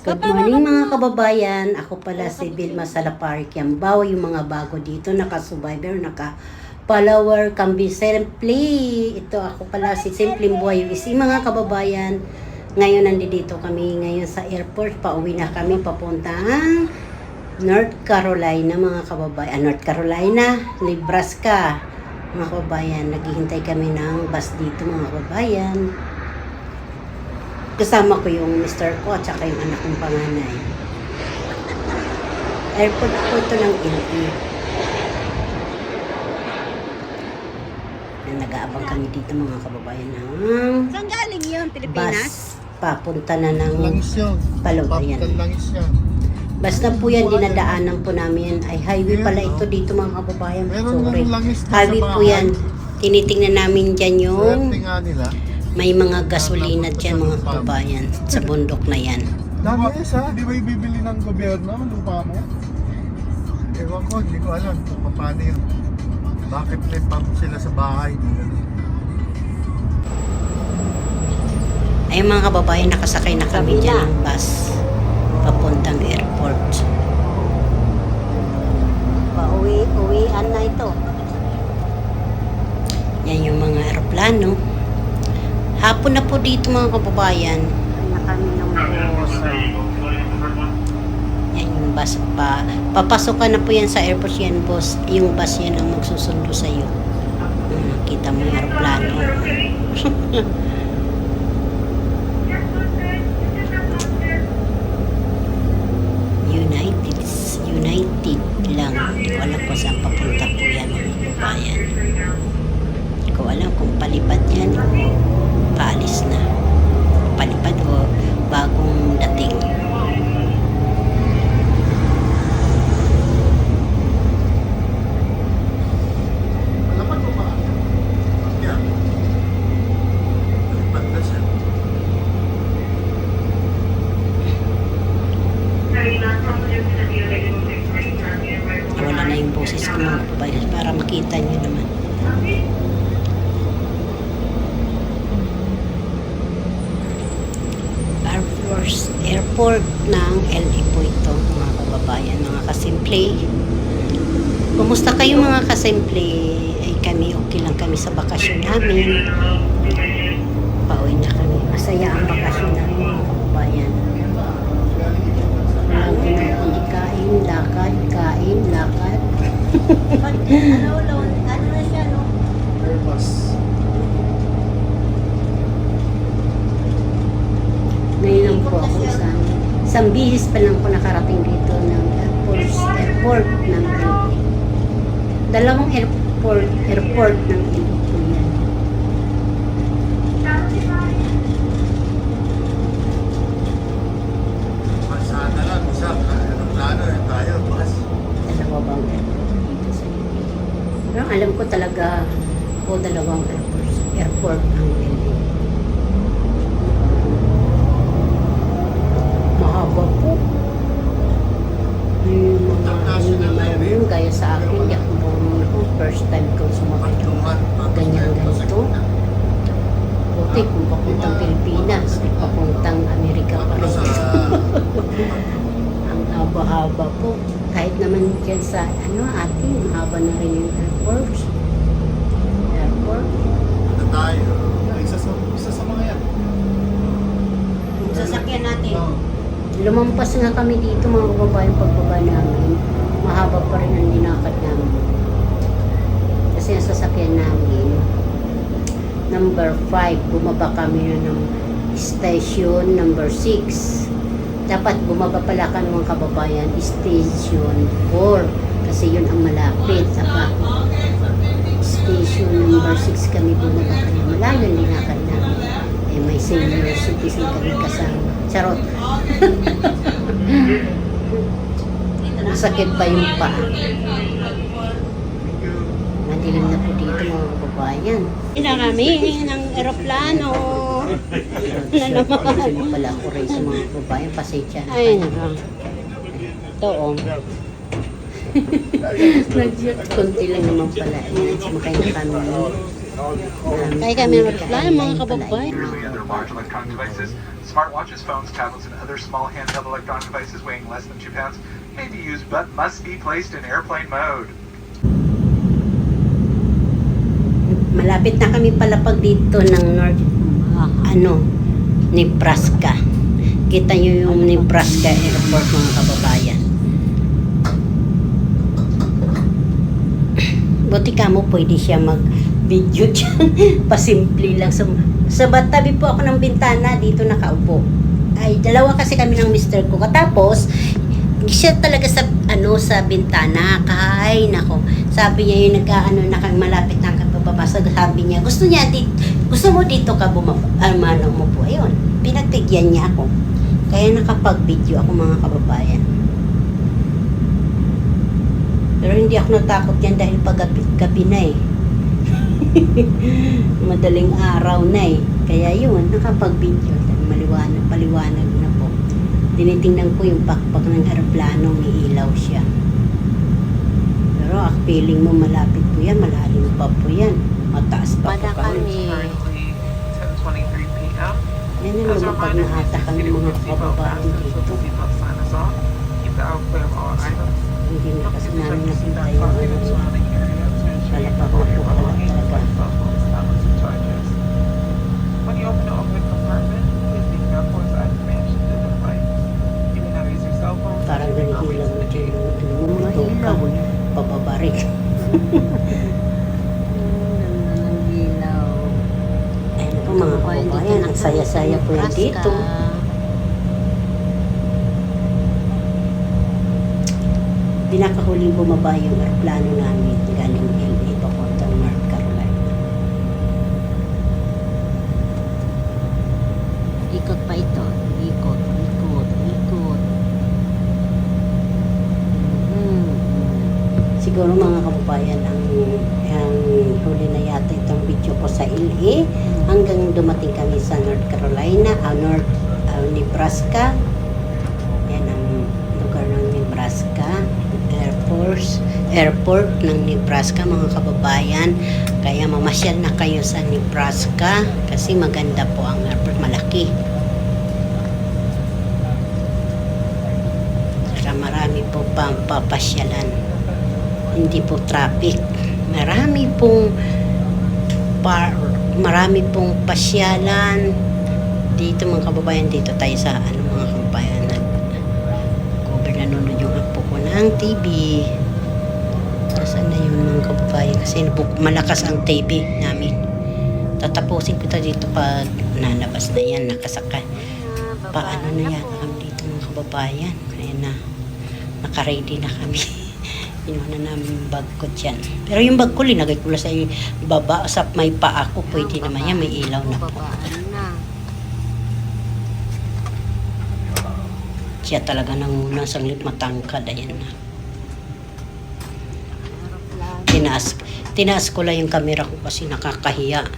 Good morning mga kababayan. Ako pala si Vilma Salapari Kiambao. Yung mga bago dito, naka-survivor, naka-follower, can be simply. Ito ako pala si Simpleng Buhay USC mga kababayan. Ngayon nandito kami ngayon sa airport. Pauwi na kami papuntang North Carolina mga kababayan. North Carolina, Nebraska mga kababayan. Naghihintay kami ng bus dito mga kababayan. Kasama ko yung mister ko at saka yung anak kong panganay. Airport po ito ng LA. Nag-aabang kami dito mga kababayan ng Saan galing yun? Pilipinas? bus. Papunta na ng Langis yun. Palogayan. Papuntan langis yan. Basta po yan, dinadaanan po namin. Ay, highway pala ito dito mga kababayan. Meron Sorry. ng langis na Highway sa po bahay. yan. Tinitingnan namin dyan yung Swerte nga nila. may mga gasolina dyan mga kababayan sa bundok na yan. Langis ha? Di ba ibibili ng gobyerno ang lupa mo? Ewan ko, hindi ko alam kung paano yun. Bakit may pump sila sa bahay? Ay mga kababayan, nakasakay na kami dyan ng bus papuntang airport. Uwian na ito. Yan yung mga aeroplano. Hapon na po dito mga kababayan. Na kami ng bus. Yan yung bus pa. Papasokan na po yan sa airport yan, boss. Yung bus yan ang magsusundo sa iyo. Kita mo yung aeroplano. United lang. Hindi ko alam kung saan papunta po yan mga kababayan. Hindi ko alam kung palipad yan o paalis na. Palipad o bagong dating. Malapad mo ba? Yeah. Malapad na siya. Wala na yung boses ko mga kababayan para makita nyo naman. Air Force Airport ng LA po ito mga kababayan, mga kasimple. Kumusta kayo mga kasimple? Ay kami okay lang kami sa bakasyon namin. Pauwi na kami. Masaya ang bakasyon namin mga kababayan. Walang kain, lakad, kain, lakad. Ano na siya, no? Airbus. Ngayon lang po ako isang bihis pa lang po nakarating dito ng airport ng LA. Dalawang airport ng LA po yan. Sana lang, isa. Aeroplano eh, tayo, bus. Dalawa bang airport dito sa LA? Pero alam ko talaga po dalawang airport ng LA. Mahaba po. May mga yung gaya sa akin, hindi ako marunong ako. First time ko sumakay ng ganyan-ganito. Buti kung papuntang Pilipinas, papuntang Amerika pa rin. Ang haba-haba po. Kahit naman dyan sa, ating, mahaba na rin yung airport. Ito tayo. Isa sa mga yan. Sasakyan natin. Lumampas nga kami dito mga kababayan pagbaba namin. Mahaba pa rin ang dinakad namin. Kasi ang sasakyan namin, number 5, bumaba kami na ng station number 6. Dapat bumaba pala kami mga kababayan, station 4. Kasi yun ang malapit. Saka station number 6 kami bumaba kami. Malayo ang dinakad namin. Eh, may senior citizen kami kasama. Charot. Masakit pa yung pa. Madilim na po dito mga kababayan. Ina kami ng aeroplano. Na naman. Kasi pala ako rin sa mga kababayan. Pasensya na. Ay, naka. Ito o. Kunti lang naman pala. Sumakay na kami. Kaya kami ng aeroplano mga kababayan. Marginalized country like this. Smartwatches, phones, tablets, and other small handheld electronic devices weighing less than 2 pounds may be used but must be placed in airplane mode. Malapit na kami palapag dito ng Nebraska. Kita nyo yung Nebraska Airport, mga kababayan. Buti ka mo, pwede siya mag-video dyan. Pasimple lang. Sa tabi po ako ng bintana, dito nakaupo. Ay, dalawa kasi kami ng mister ko. Katapos, siya talaga sa bintana. Kay, nako. Sabi niya yung malapit ng kababasa. Sabi niya, gusto mo dito ka mo po. Ayun, pinagbigyan niya ako. Kaya nakapag-video ako, mga kababayan. Pero hindi ako natakot yan dahil pag-gabi na eh. Madaling araw na eh. Kaya yun, nakapag-video. Paliwanag na po. Tinitingnan ko yung pakpak ng aeroplano, may ilaw siya. Pero feeling mo malapit po yan, malalim pa po yan. Mataas pa po kami. Currently 10:23 p.m. Yan ang lumapag na ata kami mga kababayan dito. Keep the outplay of all items. Hindi na kasi namin nakita yung palapag na po talaga. When you open the overhead compartment, please be careful as items may actually in the flight. You may not use your cell phone. Parang nanihilang mo dyan yung mga ilaw. Pababa rin. Ayun po mga kababayan, ang saya-saya po yan dito. Pinakahuling bumaba yung aeroplano namin galing LA papuntang North Carolina. Ikot pa ito. Ikot. Siguro mga kababayan, ang huli na yata itong video ko sa LA hanggang dumating kami sa North Carolina, Nebraska. Yan ang lugar ng Nebraska. Airport ng Nebraska, mga kababayan. Kaya mamasyal na kayo sa Nebraska kasi maganda po ang airport, malaki. Saka marami po papasyalan. Hindi po traffic. Marami pong pasyalan dito, mga kababayan. Dito tayo sa mga kababayan, nanonood yung apo ko ng TV. Nasaan na yun, mga kababayan? Kasi malakas ang TV namin. Tatapusin ko dito pag nalabas na yan, nakasakay. Paano na yan kami dito, mga kababayan? Ayan na, nakaready na kami. Inuha na namin yung bag ko dyan. Pero yung bag ko, linagay ko lang sa baba, sa may paa ko. Pwede naman yan, may ilaw na po. Siya talaga nanguna, sanglit matangkad. Ayan na. Tinaas ko lang yung camera ko kasi nakakahiya.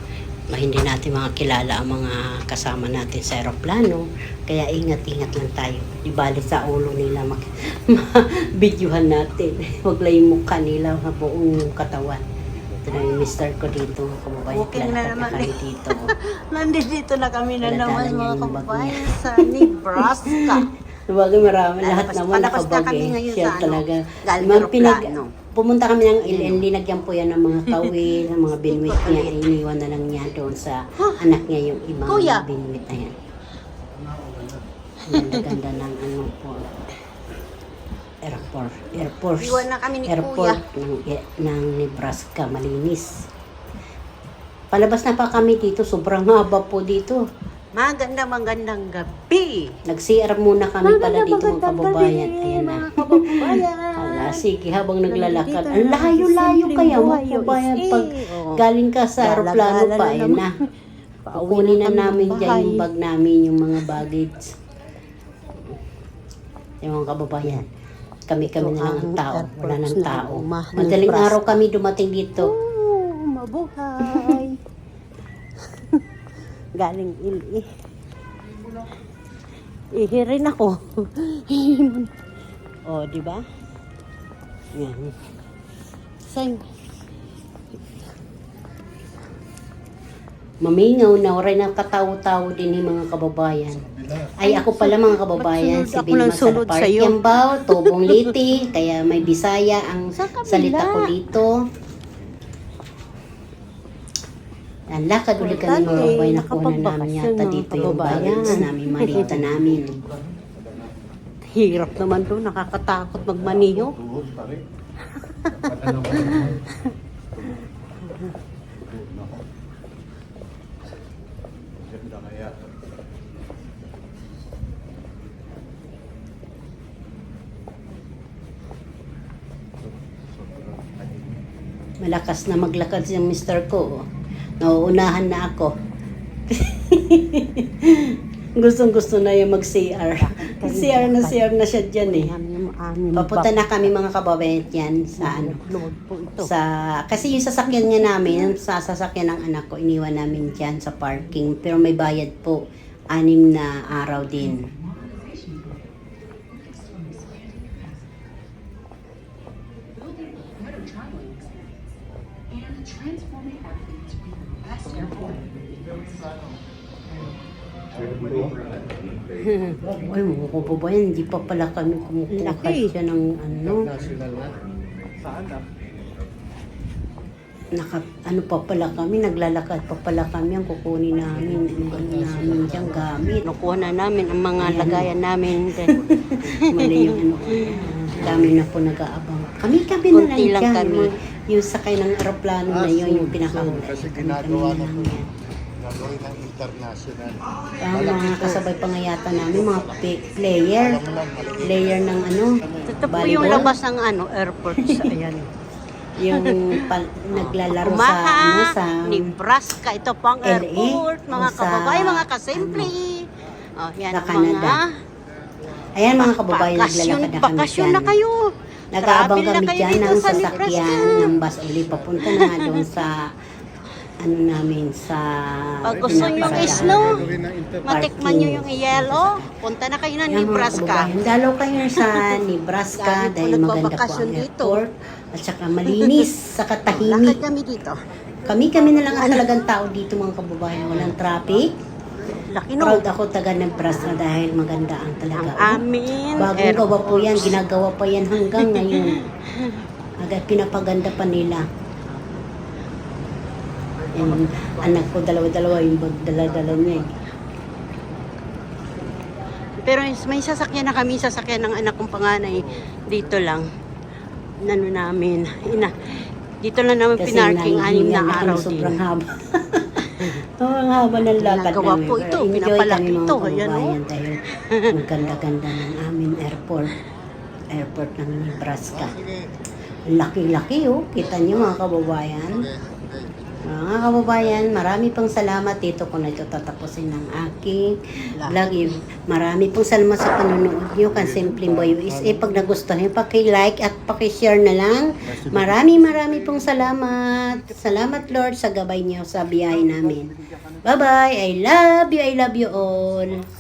Hindi natin mga kilala ang mga kasama natin sa aeroplano. Kaya ingat-ingat lang tayo. Di bali sa ulo nila ma-videohan natin. Huwag lang yung mukha nila, buong katawan. Ito na yung mister ko dito. Kababayan, Walking na naman kami dito. Nandito na kami na Dala-dala naman, niya mga yung bag kababayan, niya. sa Nebraska. Sabagay marami, lahat naman palabas na kami nakabagay. ngayon Siya sa talaga. galing Mga aeroplano. Pumunta kami ng linagyan po yan ng mga kawil, ng mga binwit niya. Iniwan na lang niya doon sa anak niya yung ibang Kuya. binwit. Ayan. Ganda-ganda ng po. Airport. Iwan na kami ni Airport ng Nebraska, malinis. Palabas na pa kami dito, sobrang haba po dito. Magandang gabi. Nag-CR muna kami pala dito, mga kababayan. Ayan na. Ala, sige, habang naglalakad. Ang layo-layo kaya, mga kababayan. Pag galing ka sa aeroplano pa, ayan na. Kukunin na namin dyan yung bag namin, yung mga baggage. Yung mga kababayan. Kami-kami na lang ang tao. Wala ng tao. Madaling araw kami dumating dito. Mabuhay. Galing ili. Ihirin ako. O, di ba? Yan. Saan? Mamingaw na, oray na katawo-tawo din yung mga kababayan. Ay, ako pala mga kababayan, Sunod si ako ng Vilma sunod Salapar sa'yo. Kiambao, Tobong Liti, kaya may Bisaya ang Sa kabila. salita ko dito. Ang lakad ulit kami mga Importante, kababayan, nakuha na namin nakapagbakasyon, yata mga dito yung kababayan. balance namin, malita namin. Hirap naman doon, nakakatakot magmaniho. Tuhod pa rin. Ganda kaya. Malakas na maglakad si mister ko. Nauunahan na ako. Gustong-gusto na yung mag-CR. CR na siya dyan eh. Ayan yung aming Papunta na kami mga kababayan yan sa ano. Load po ito. Kasi yung sasakyan niya namin, sa sasakyan ng anak ko, iniwan namin dyan sa parking. Pero may bayad po, 6 na araw din. Ay, mga kababayan, hindi pa pala kami kumukuha Laki. siya ng ano. National na. Saan na? Ano pa pala kami, naglalakad pa pala kami ang kukunin namin, namin diyang gamit. Nakuha na namin ang mga Ayan. lagayan namin. Mali yung ano, dami na po nag-aabang. Kami na Konti lang lang dyan, kami. yung sakay ng aeroplano na yun, yung pinakahuli. Kasi Kami ginagawa na lang po. yan. Gagawin ng international. Ang mga kasabay pa nga yata namin, mga player ng ano, Ito po yung volleyball. labas ng airport sa ayan. Yung naglalaro sa Kumaha, ano sa Nebraska. Ito po ang LA, airport, mga o sa, kababayan, mga kasimple. Oh, yan sa ang Canada. Ayan mga kababayan, naglalakad na kami Bakasyon dyan. na kayo. Nag-aabang Travel na kami kayo dyan dito ng sa sasakyan Nebraska. ng bus uli. Papunta na nga doon sa ano namin sa Pag gusto nyo yung pinaparadahan snow, Gagawin ng international. matikman nyo yung yellow, punta na kayo ng Yan, mga Nebraska. kababayan, dalaw kayo sa Nebraska Dami po dahil maganda po nagbabakasyon ang dito. airport at saka malinis, saka Lakad tahimik. kami dito. Kami na lang ang talagang tao dito mga kababayan. Walang traffic. Laki no. Proud ako taga Nebraska dahil maganda ang Ang talaga. amin. Bagong gawa po yan, ginagawa pa yan hanggang ngayon. Agad pinapaganda pa nila. Yung anak ko, dalawa-dalawa yung dala-dala niya. Pero may sasakyan na kami, sasakyan ng anak kong panganay. Dito lang. Nano namin. Dito lang namin Kasi pinarking, 6 na nahihinga araw kami, din. sobrang haba. Sobrang haba ng lakad Ginagawa namin. po Pero ito, enjoy pinapalaki kami mga ito, ayan, kababayan dahil ang ganda-ganda ng aming airport. Airport ng Nebraska. Sige. Laki-laki oh. Kita niyo mga kababayan. Mga kababayan, marami pong salamat dito kung ito tatapusin ng aking vlog. Marami pong salamat sa panonood nyo. Kan Simpleng Boy USA. Pag nagustuhan nyo, paki-like at paki-share na lang. Marami pong salamat. Salamat Lord sa gabay nyo sa biyahe namin. Bye-bye. I love you all.